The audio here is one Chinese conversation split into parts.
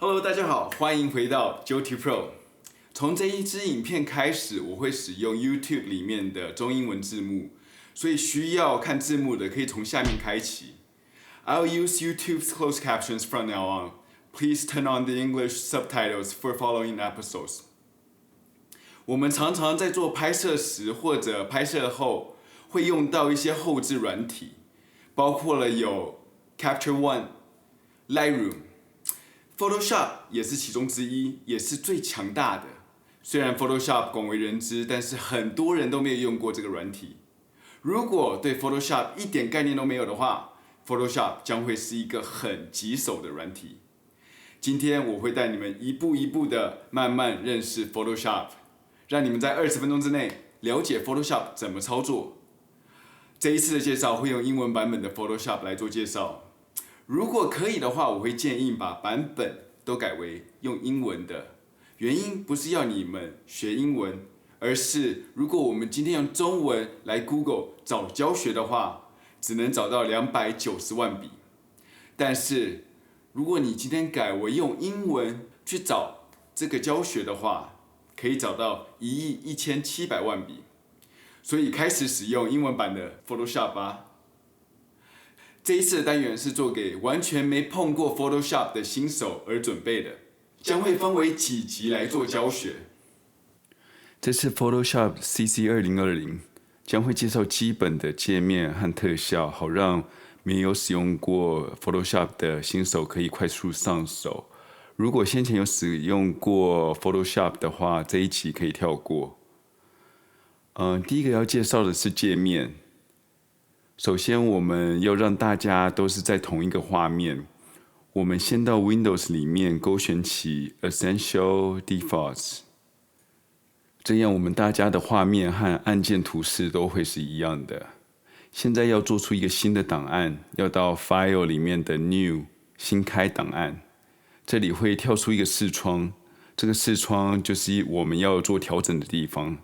Hello， 大家好，欢迎回到 Joti Pro。从这一支影片开始，我会使用 YouTube 里面的中英文字幕，所以需要看字幕的可以从下面开启。I'll use YouTube's closed captions from now on. Please turn on the English subtitles for following episodes. 我们常常在做拍摄时或者拍摄后，会用到一些后置软体，包括了有 Capture One、Lightroom。Photoshop 也是其中之一，也是最强大的。虽然 Photoshop 广为人知，但是很多人都没有用过这个软体。如果对 Photoshop 一点概念都没有的话， Photoshop 将会是一个很棘手的软体。今天我会带你们一步一步的慢慢认识 Photoshop， 让你们在20分钟之内了解 Photoshop 怎么操作。这一次的介绍会用英文版本的 Photoshop 来做介绍。如果可以的话，我会建议把版本都改为用英文的。原因不是要你们学英文，而是如果我们今天用中文来 Google 找教学的话，只能找到290万笔。但是如果你今天改为用英文去找这个教学的话，可以找到1亿1700万笔。所以开始使用英文版的 Photoshop 吧。这一次的单元是做给完全没碰过 Photoshop 的新手而准备的，将会分为几集来做教学。这次 Photoshop CC 2020将会介绍基本的界面和特效，好让没有使用过 Photoshop 的新手可以快速上手。如果先前有使用过 Photoshop 的话，这一集可以跳过。第一个要介绍的是界面。首先，我们要让大家都是在同一个画面。我们先到 Windows 里面勾选起 Essential Defaults， 这样我们大家的画面和按键图示都会是一样的。现在要做出一个新的档案，要到 File 里面的 New 新开档案，这里会跳出一个视窗，这个视窗就是我们要做调整的地方。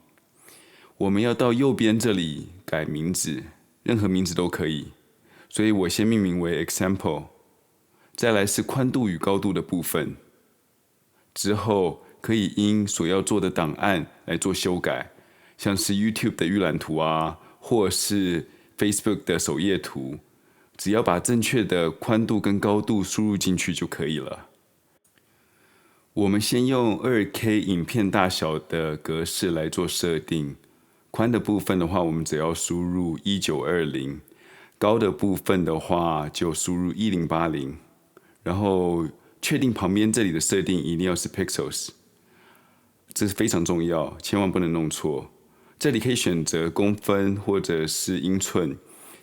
我们要到右边这里改名字。任何名字都可以，所以我先命名为 Example。再来是宽度与高度的部分，之后可以因所要做的档案来做修改，像是 YouTube 的预览图啊，或是 Facebook 的首页图，只要把正确的宽度跟高度输入进去就可以了。我们先用 2K 影片大小的格式来做设定。宽的部分的话，我们只要输入1920，高的部分的话就输入1080，然后确定旁边这里的设定一定要是 pixels， 这是非常重要，千万不能弄错。这里可以选择公分或者是英寸，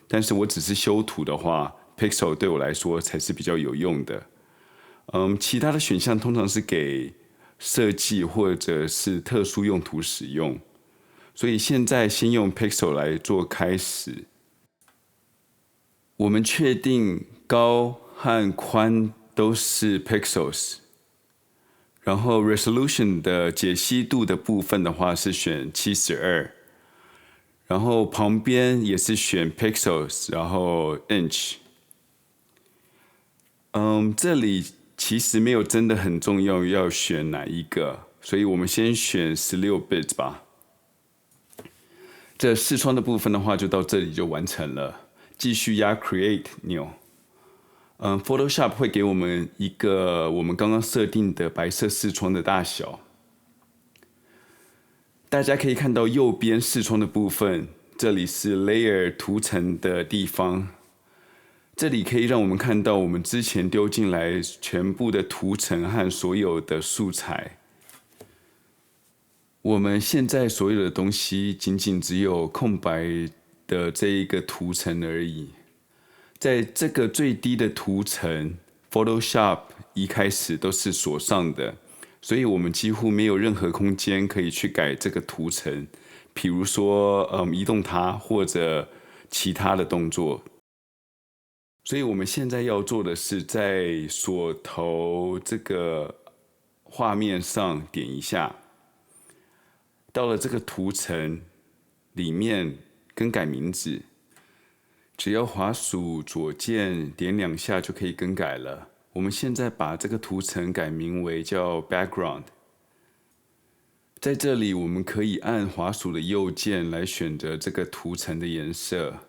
但是我只是修图的话 ，pixel 对我来说才是比较有用的。其他的选项通常是给设计或者是特殊用途使用。所以现在先用 Pixel 来做开始。我们确定高和宽都是 Pixels， 然后 Resolution 的解析度的部分的话是选72，然后旁边也是选 Pixels， 然后 Inch。这里其实没有真的很重要要选哪一个，所以我们先选16 bit 吧。这视窗的部分的话，就到这里就完成了。继续压 Create 钮。Photoshop 会给我们一个我们刚刚设定的白色视窗的大小。大家可以看到右边视窗的部分，这里是 Layer 图层的地方。这里可以让我们看到我们之前丢进来全部的图层和所有的素材。我们现在所有的东西仅仅只有空白的这一个图层而已。在这个最低的图层 ，Photoshop 一开始都是锁上的，所以我们几乎没有任何空间可以去改这个图层，比如说移动它或者其他的动作。所以我们现在要做的是在锁头这个画面上点一下。到了这个图层里面更改名字，只要滑鼠左键点2下就可以更改了。我们现在把这个图层改名为叫 background。在这里，我们可以按滑鼠的右键来选择这个图层的颜色。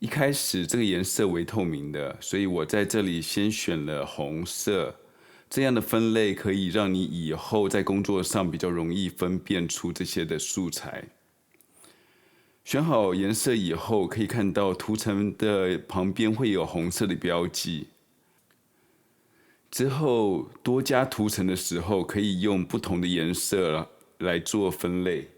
一开始这个颜色为透明的，所以我在这里先选了红色。这样的分类可以让你以后在工作上比较容易分辨出这些的素材。选好颜色以后，可以看到图层的旁边会有红色的标记。之后多加图层的时候，可以用不同的颜色来做分类。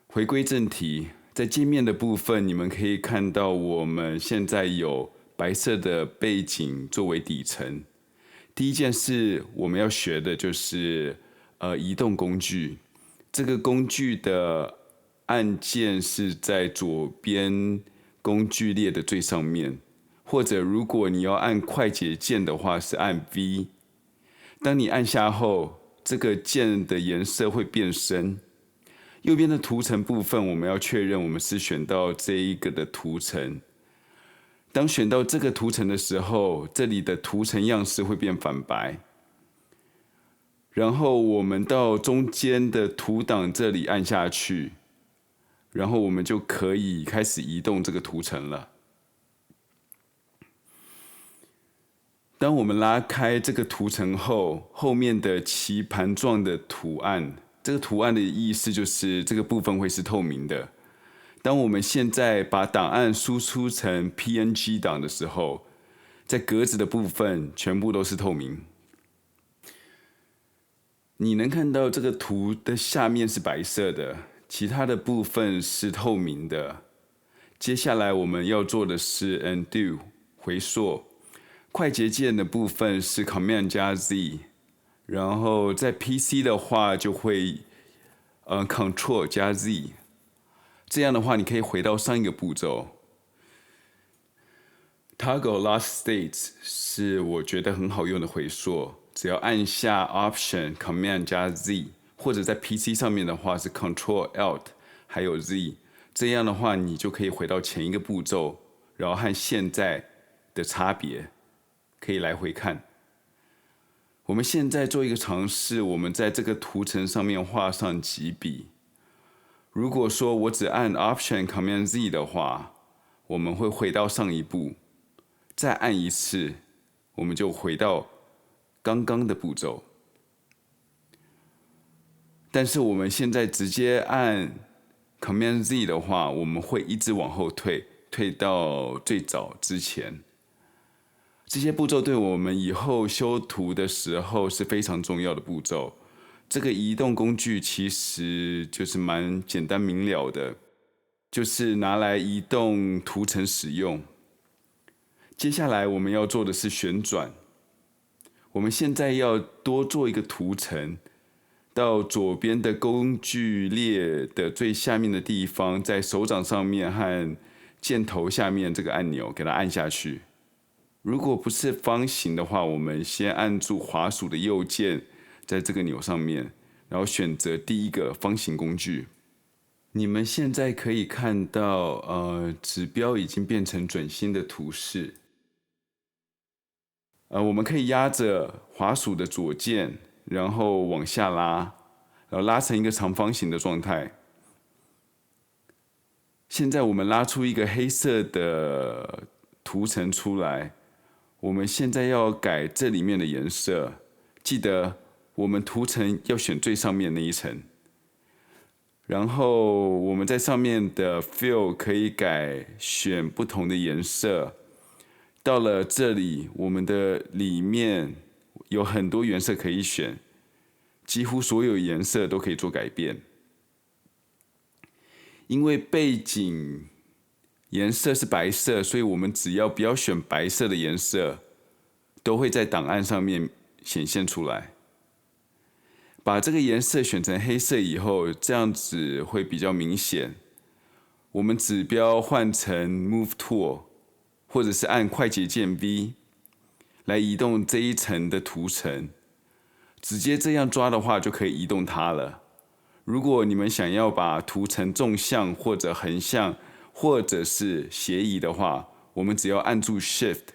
回归正题，在界面的部分，你们可以看到我们现在有白色的背景作为底层。第一件事我们要学的就是移动工具。这个工具的按键是在左边工具列的最上面，或者如果你要按快捷键的话是按 V。当你按下后，这个键的颜色会变深。右边的图层部分，我们要确认我们是选到这一个的图层。当选到这个图层的时候，这里的图层样式会变反白。然后我们到中间的图档这里按下去，然后我们就可以开始移动这个图层了。当我们拉开这个图层后，后面的棋盘状的图案，这个图案的意思就是这个部分会是透明的。当我们现在把档案输出成 PNG 档的时候，在格子的部分全部都是透明。你能看到这个图的下面是白色的，其他的部分是透明的。接下来我们要做的是 Undo 回溯。快捷键的部分是 Command 加 Z， 然后在 PC 的话就会Control 加 Z。这样的话，你可以回到上一个步骤。Toggle Last State 是我觉得很好用的回溯，只要按下 Option Command 加 Z， 或者在 PC 上面的话是 Control Alt 还有 Z。这样的话，你就可以回到前一个步骤，然后和现在的差别可以来回看。我们现在做一个尝试，我们在这个图层上面画上几笔。如果说我只按 Option Command Z 的话，我们会回到上一步，再按一次，我们就回到刚刚的步骤。但是我们现在直接按 Command Z 的话，我们会一直往后退，退到最早之前。这些步骤对我们以后修图的时候是非常重要的步骤。这个移动工具其实就是蛮简单明了的，就是拿来移动图层使用。接下来我们要做的是旋转。我们现在要多做一个图层，到左边的工具列的最下面的地方，在手掌上面和箭头下面这个按钮给它按下去。如果不是方形的话，我们先按住滑鼠的右键，在这个钮上面，然后选择第一个方形工具。你们现在可以看到，指标已经变成准星的图示。我们可以压着滑鼠的左键，然后往下拉，然后拉成一个长方形的状态。现在我们拉出一个黑色的图层出来，我们现在要改这里面的颜色。记得我们图层要选最上面那一层，然后我们在上面的 Fill 可以选不同的颜色。到了这里，我们的里面有很多颜色可以选，几乎所有颜色都可以做改变。因为背景颜色是白色，所以我们只要不要选白色的颜色，都会在档案上面显现出来。把这个颜色选成黑色以后，这样子会比较明显。我们指标换成 Move Tool， 或者是按快捷键 V 来移动这一层的图层。直接这样抓的话，就可以移动它了。如果你们想要把图层纵向或者横向或者是斜移的话，我们只要按住 Shift，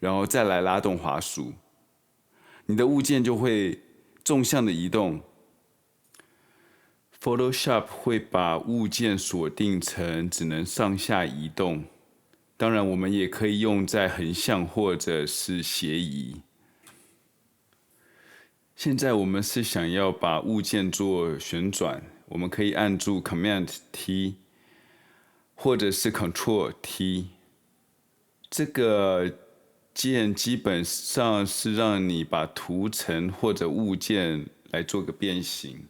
然后再来拉动滑鼠，你的物件就会纵向的移动。Photoshop 会把物件锁定成只能上下移动，当然我们也可以用在横向或者是斜移。现在我们是想要把物件做旋转，我们可以按住 Command T 或者是 Control T。这个键基本上是让你把图层或者物件来做个变形。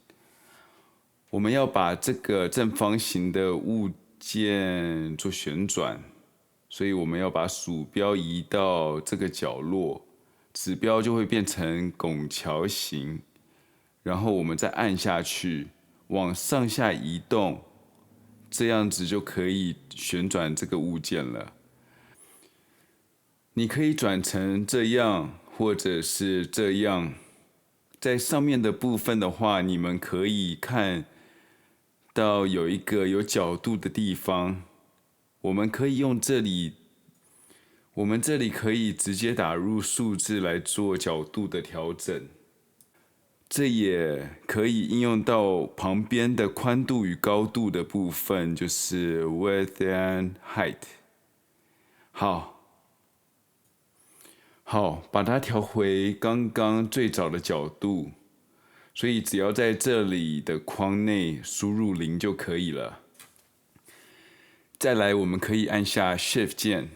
我们要把这个正方形的物件做旋转，所以我们要把鼠标移到这个角落，指标就会变成拱桥形，然后我们再按下去，往上下移动，这样子就可以旋转这个物件了。你可以转成这样，或者是这样。在上面的部分的话，你们可以看到有一个有角度的地方，我们可以用这里，我们这里可以直接打入数字来做角度的调整。这也可以应用到旁边的宽度与高度的部分，就是 width and height。好，把它调回刚刚最早的角度，所以只要在这里的框内输入0就可以了。再来，我们可以按下 Shift 键。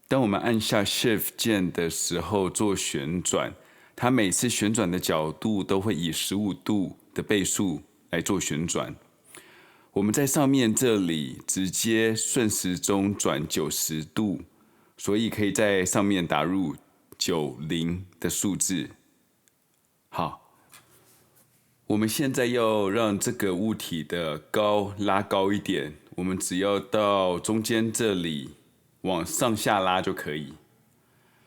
当我们按下 Shift 键的时候做旋转，它每次旋转的角度都会以15度的倍数来做旋转。我们在上面这里直接顺时钟转90度，所以可以在上面打入90的数字。好，我们现在要让这个物体的高拉高一点，我们只要到中间这里往上下拉就可以，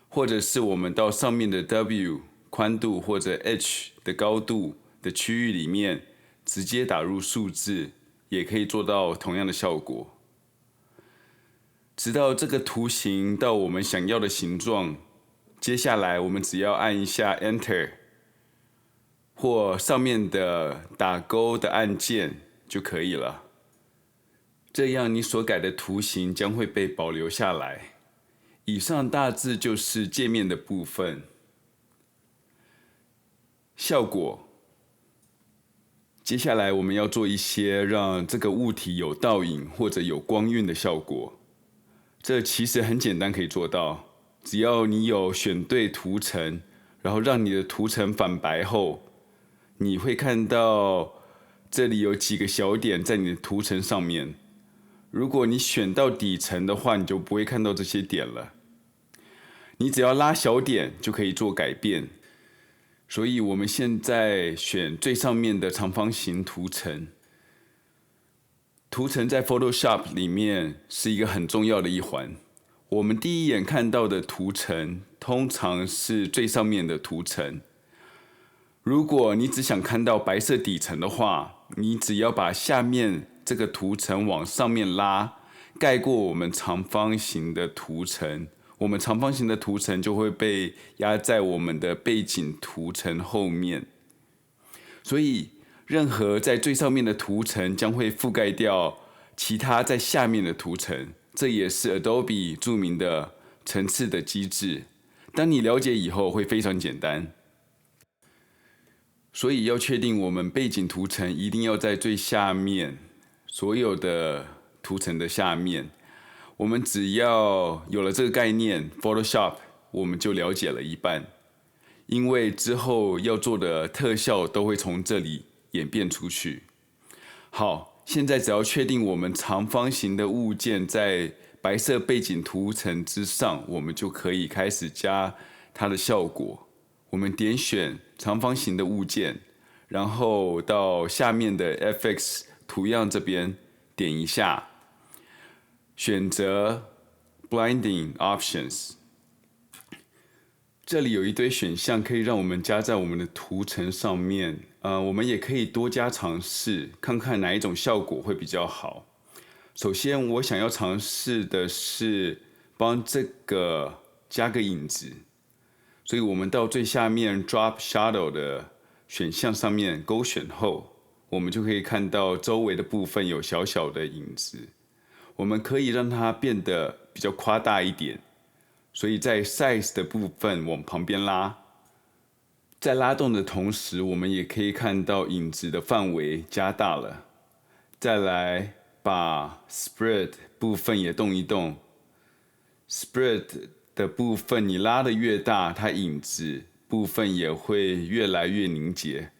或者是我们到上面的 W 宽度或者 H 的高度的区域里面直接打入数字，也可以做到同样的效果。直到这个图形到我们想要的形状，接下来我们只要按一下 Enter 或上面的打勾的按键就可以了。这样你所改的图形将会被保留下来。以上大致就是界面的部分。效果，接下来我们要做一些让这个物体有倒影或者有光晕的效果。这其实很简单可以做到，只要你有选对图层，然后让你的图层反白后，你会看到这里有几个小点在你的图层上面。如果你选到底层的话，你就不会看到这些点了。你只要拉小点就可以做改变。所以我们现在选最上面的长方形图层。图层在 Photoshop 里面是一个很重要的一环。我们第一眼看到的图层通常是最上面的图层。如果你只想看到白色底层的话，你只要把下面这个图层往上面拉，盖过我们长方形的图层，我们长方形的图层就会被压在我们的背景图层后面。所以任何在最上面的图层将会覆盖掉其他在下面的图层，这也是 Adobe 著名的层次的机制。当你了解以后会非常简单。所以要确定我们背景图层一定要在最下面，所有的图层的下面。我们只要有了这个概念 ，Photoshop 我们就了解了一半，因为之后要做的特效都会从这里演变出去。好，现在只要确定我们长方形的物件在白色背景图层之上，我们就可以开始加它的效果。我们点选长方形的物件，然后到下面的 FX 图样这边点一下，选择 Blending Options。这里有一堆选项可以让我们加在我们的图层上面。我们也可以多加尝试，看看哪一种效果会比较好。首先，我想要尝试的是帮这个加个影子。所以我们到最下面 Drop Shadow 的选项上面勾选后，我们就可以看到周围的部分有小小的影子。我们可以让它变得比较夸大一点，所以在 Size 的部分往旁边拉。在拉动的同时，我们也可以看到影子的范围加大了。再来把 Spread 部分也动一动。Spread 的部分你拉得越大，它影子部分也会越来越凝结。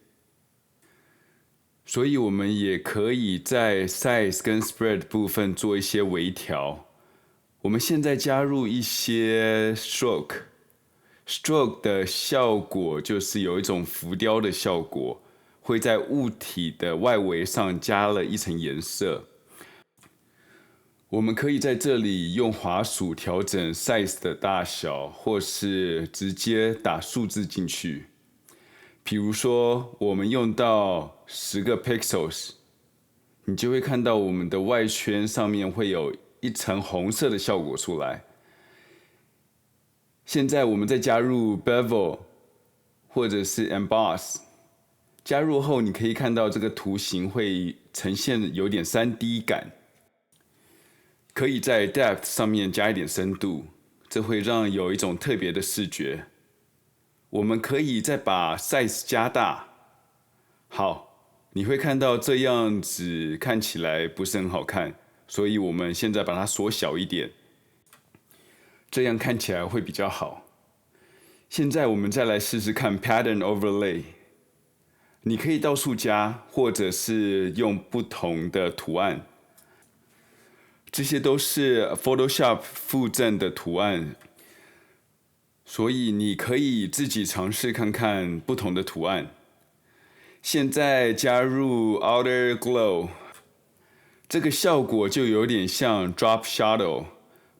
所以我们也可以在 Size 跟 Spread 部分做一些微调。我们现在加入一些 Stroke。Stroke 的效果就是有一种浮雕的效果，会在物体的外围上加了一层颜色。我们可以在这里用滑鼠调整 size 的大小，或是直接打数字进去。比如说我们用到10个 pixels， 你就会看到我们的外圈上面会有一层红色的效果出来。现在我们再加入 bevel 或者是 emboss， 加入后你可以看到这个图形会呈现有点 3D 感。可以在 depth 上面加一点深度，这会让有一种特别的视觉。我们可以再把 size 加大。好，你会看到这样子看起来不是很好看，所以我们现在把它缩小一点。这样看起来会比较好。现在我们再来试试看 Pattern Overlay。你可以到处加，或者是用不同的图案。这些都是 Photoshop 附赠的图案，所以你可以自己尝试看看不同的图案。现在加入 Outer Glow， 这个效果就有点像 Drop Shadow。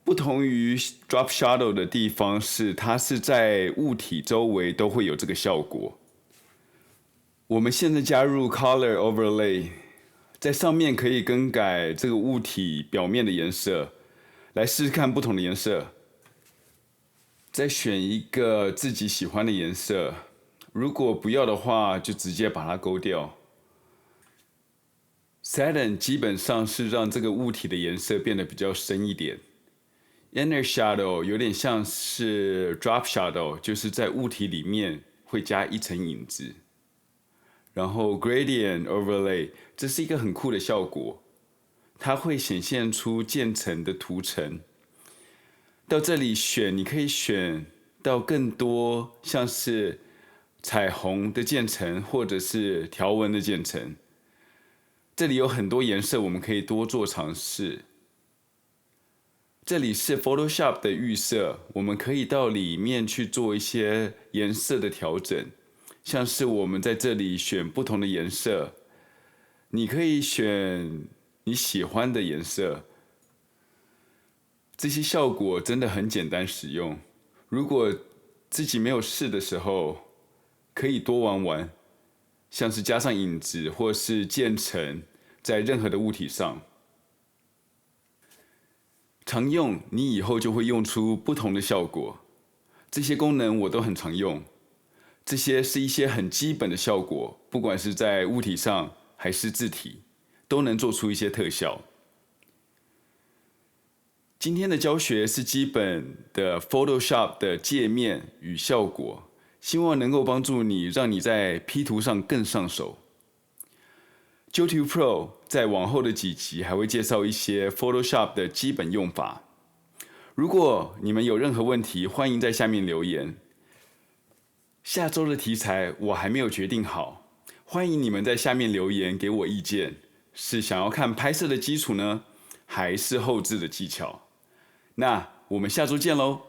不同于 Drop Shadow 的地方是，它是在物体周围都会有这个效果。我们现在加入 Color Overlay， 在上面可以更改这个物体表面的颜色，来试试看不同的颜色。再选一个自己喜欢的颜色，如果不要的话，就直接把它勾掉。Sadden 基本上是让这个物体的颜色变得比较深一点。Inner Shadow 有点像是 Drop Shadow， 就是在物体里面会加一层影子。然后 Gradient Overlay， 这是一个很酷的效果，它会显现出渐层的图层。到这里选，你可以选到更多像是彩虹的渐层，或者是条纹的渐层。这里有很多颜色，我们可以多做尝试。这里是 Photoshop 的预设，我们可以到里面去做一些颜色的调整，像是我们在这里选不同的颜色，你可以选你喜欢的颜色。这些效果真的很简单使用，如果自己没有试的时候，可以多玩玩，像是加上影子或是渐层在任何的物体上。常用，你以后就会用出不同的效果。这些功能我都很常用，这些是一些很基本的效果，不管是在物体上还是字体，都能做出一些特效。今天的教学是基本的 Photoshop 的界面与效果，希望能够帮助你，让你在 P 图上更上手。GoTo Pro 在往后的几集还会介绍一些 Photoshop 的基本用法。如果你们有任何问题，欢迎在下面留言。下周的题材我还没有决定好，欢迎你们在下面留言给我意见，是想要看拍摄的基础呢，还是后置的技巧？那我们下周见喽！